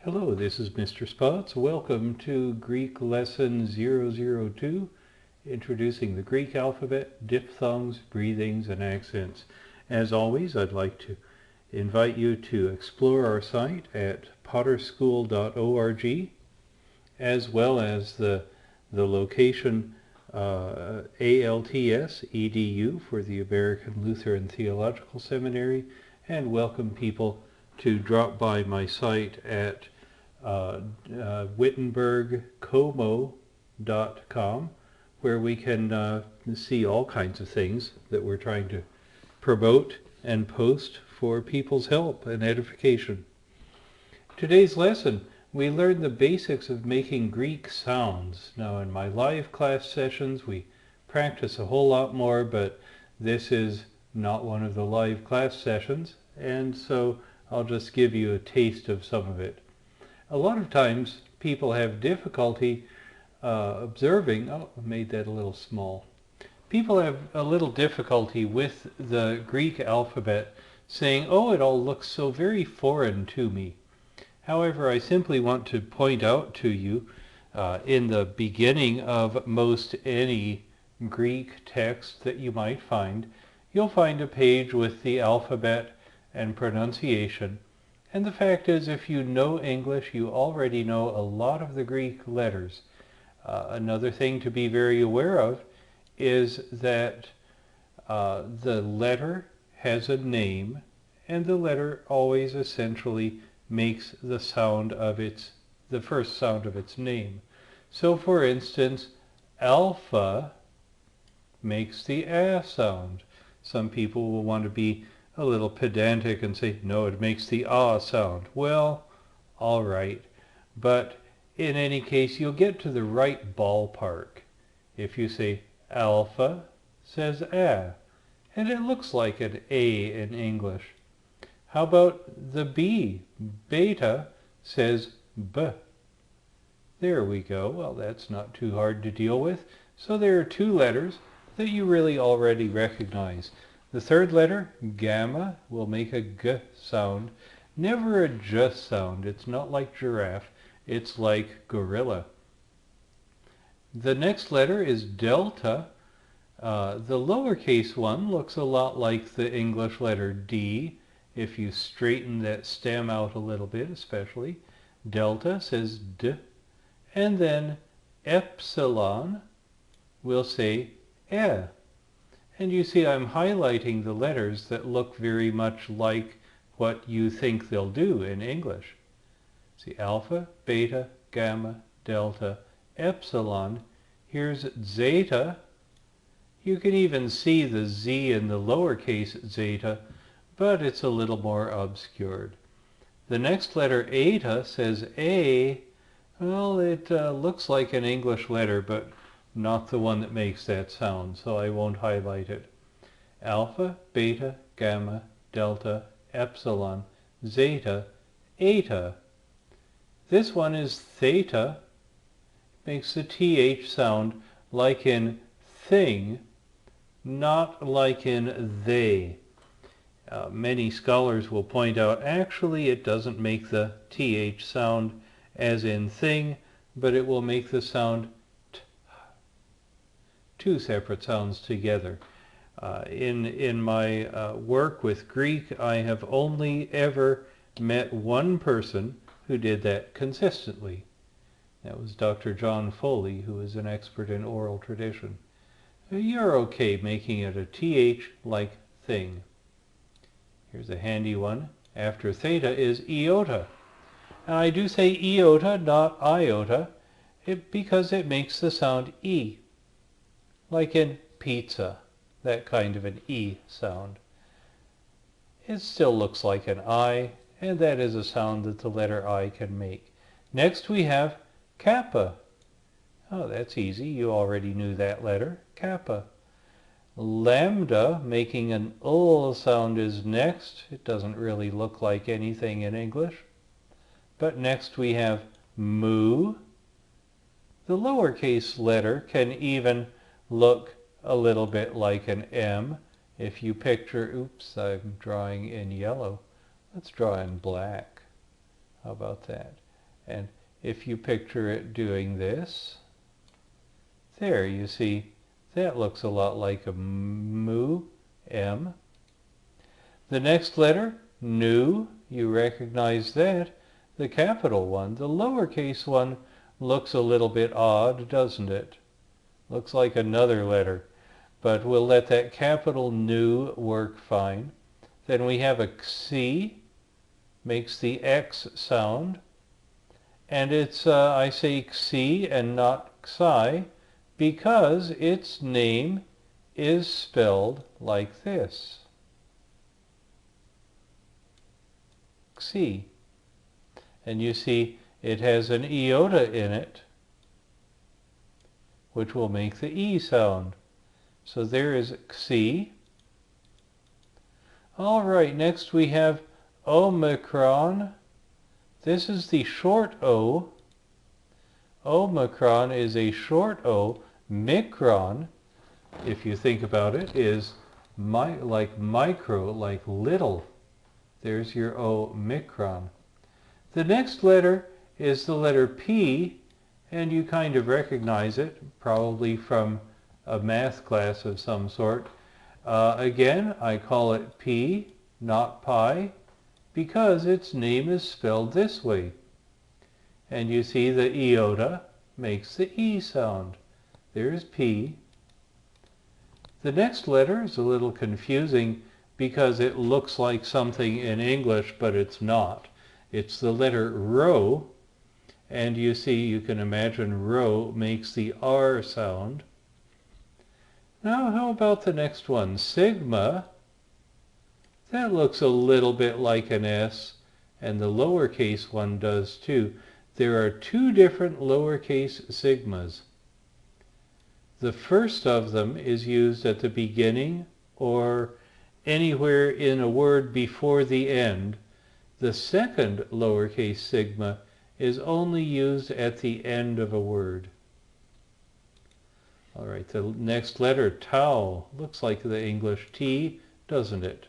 Hello, this is Mr. Spots. Welcome to Greek Lesson 002, introducing the Greek alphabet, diphthongs, breathings, and accents. As always, I'd like to invite you to explore our site at potterschool.org, as well as the location ALTS.edu for the American Lutheran Theological Seminary, and welcome people to drop by my site at wittenbergcomo.com, where we can see all kinds of things that we're trying to promote and post for people's help and edification. Today's lesson, we learn the basics of making Greek sounds. Now, in my live class sessions, we practice a whole lot more, but this is not one of the live class sessions, and so I'll just give you a taste of some of it. A lot of times people have difficulty observing, I made that a little small. People have a little difficulty with the Greek alphabet, saying, oh, it all looks so very foreign to me. However, I simply want to point out to you, in the beginning of most any Greek text that you might find, you'll find a page with the alphabet and pronunciation. And the fact is, if you know English, you already know a lot of the Greek letters. Another thing to be very aware of is that the letter has a name, and the letter always essentially makes the first sound of its name. So for instance, alpha makes the A sound. Some people will want to be a little pedantic and say, no, it makes the ah sound. Well, all right. But in any case, you'll get to the right ballpark. If you say alpha says a, and it looks like an A in English. How about the B? Beta says b. There we go. Well, that's not too hard to deal with. So there are two letters that you really already recognize. The third letter, gamma, will make a g sound, never a j sound. It's not like giraffe, it's like gorilla. The next letter is delta. The lowercase one looks a lot like the English letter D. If you straighten that stem out a little bit, especially. Delta says d. And then epsilon will say e. And you see I'm highlighting the letters that look very much like what you think they'll do in English. See, alpha, beta, gamma, delta, epsilon. Here's zeta. You can even see the Z in the lowercase zeta, but it's a little more obscured. The next letter, eta, says A. Well, it looks like an English letter, but not the one that makes that sound, so I won't highlight it. Alpha, beta, gamma, delta, epsilon, zeta, eta. This one is theta. Makes the TH sound like in thing, not like in they. Many scholars will point out actually it doesn't make the TH sound as in thing, but it will make the sound two separate sounds together. In my work with Greek, I have only ever met one person who did that consistently. That was Dr. John Foley, who is an expert in oral tradition. You're okay making it a TH like thing. Here's a handy one. After theta is iota. And I do say iota, not iota, because it makes the sound E. Like in pizza, that kind of an E sound. It still looks like an I, and that is a sound that the letter I can make. Next we have Kappa. Oh, that's easy. You already knew that letter. Kappa. Lambda, making an ul sound, is next. It doesn't really look like anything in English. But next we have mu. The lowercase letter can even look a little bit like an M. If you picture, oops, I'm drawing in yellow. Let's draw in black. How about that? And if you picture it doing this, there you see, that looks a lot like a mu, M. The next letter, nu, you recognize that. The capital one, the lowercase one, looks a little bit odd, doesn't it? Looks like another letter, but we'll let that capital nu work fine. Then we have a xi, makes the X sound, and it's, I say xi and not xi, because its name is spelled like this. Xi. And you see it has an iota in it, which will make the E sound. So there is Xi. All right, next we have Omicron. This is the short O. Omicron is a short O. Micron, if you think about it, is like micro, like little. There's your Omicron. The next letter is the letter P, and you kind of recognize it, probably from a math class of some sort. Again, I call it P, not pi, because its name is spelled this way. And you see the iota makes the E sound. There's P. The next letter is a little confusing because it looks like something in English, but it's not. It's the letter Rho, and you see, you can imagine Rho makes the R sound. Now, how about the next one? Sigma. That looks a little bit like an S, and the lowercase one does too. There are two different lowercase sigmas. The first of them is used at the beginning or anywhere in a word before the end. The second lowercase sigma is only used at the end of a word. All right, the next letter, tau, looks like the English T, doesn't it?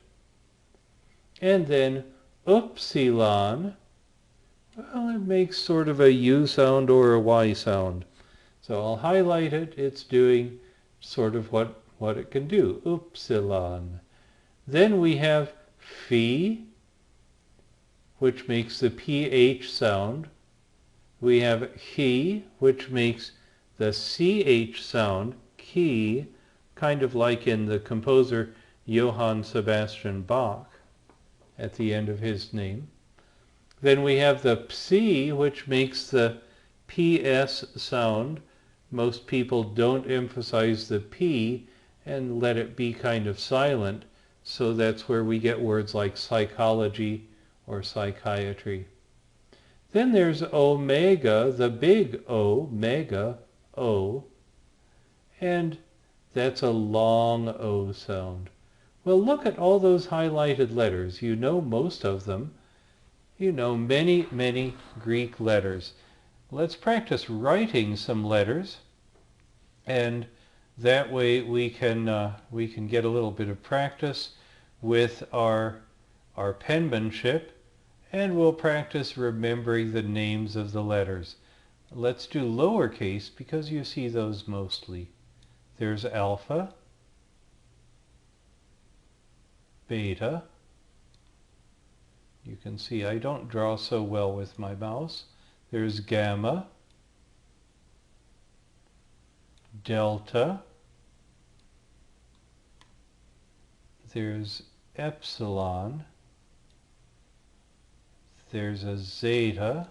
And then upsilon, well, it makes sort of a U sound or a Y sound. So I'll highlight it. It's doing sort of what it can do, upsilon. Then we have phi, which makes the PH sound. We have he, which makes the CH sound, ki, kind of like in the composer Johann Sebastian Bach at the end of his name. Then we have the psi, which makes the PS sound. Most people don't emphasize the P and let it be kind of silent, so that's where we get words like psychology or psychiatry. Then there's omega, the big O, mega, O, and that's a long O sound. Well, look at all those highlighted letters. You know most of them. You know many, many Greek letters. Let's practice writing some letters, and that way we can get a little bit of practice with our penmanship, and we'll practice remembering the names of the letters. Let's do lowercase because you see those mostly. There's alpha, beta. You can see I don't draw so well with my mouse. There's gamma, delta, there's epsilon, there's a zeta,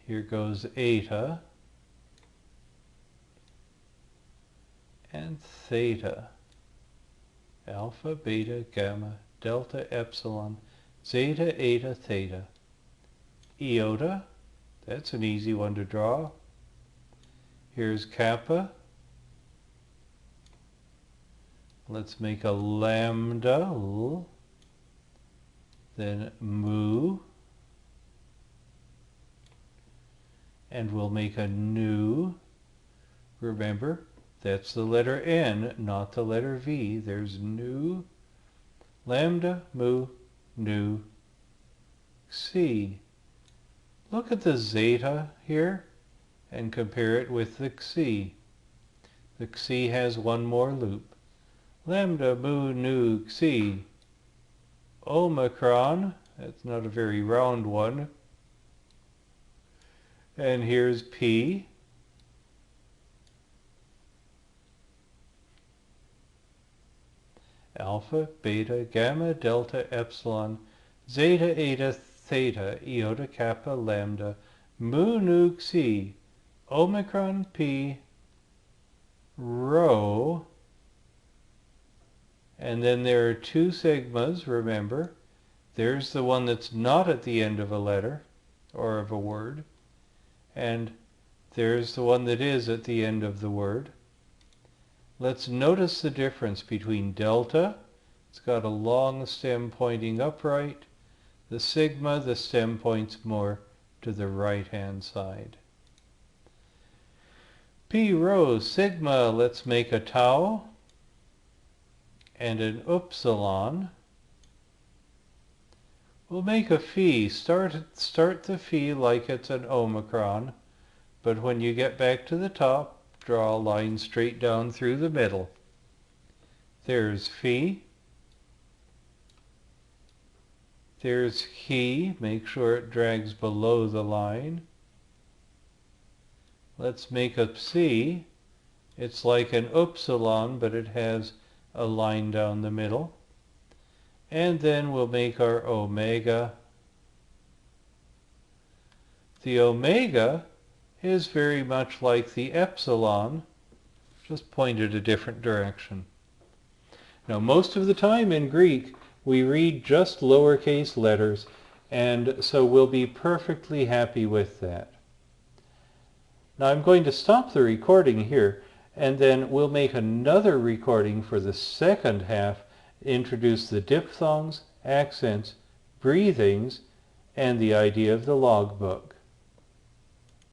here goes eta, and theta. Alpha, beta, gamma, delta, epsilon, zeta, eta, theta. Iota, that's an easy one to draw. Here's kappa. Let's make a lambda, then mu, and we'll make a nu. Remember, that's the letter N, not the letter V. There's nu, lambda, mu, nu, Xi. Look at the zeta here and compare it with the Xi. The Xi has one more loop. Lambda mu nu Xi. Omicron, that's not a very round one. And here's P. Alpha, beta, gamma, delta, epsilon, zeta, eta, theta, iota, kappa, lambda, mu nu Xi, Omicron, P, rho, and then there are two sigmas, remember. There's the one that's not at the end of a letter or of a word, and there's the one that is at the end of the word. Let's notice the difference between delta, it's got a long stem pointing upright. The sigma, the stem points more to the right-hand side. P rho, sigma, let's make a tau and an upsilon. We'll make a phi. Start the phi like it's an omicron, but when you get back to the top, draw a line straight down through the middle. There's phi. There's chi. Make sure it drags below the line. Let's make a psi. It's like an upsilon, but it has a line down the middle. And then we'll make our omega. The omega is very much like the epsilon, just pointed a different direction. Now, most of the time in Greek, we read just lowercase letters, and so we'll be perfectly happy with that. Now, I'm going to stop the recording here, and then we'll make another recording for the second half, introduce the diphthongs, accents, breathings, and the idea of the logbook.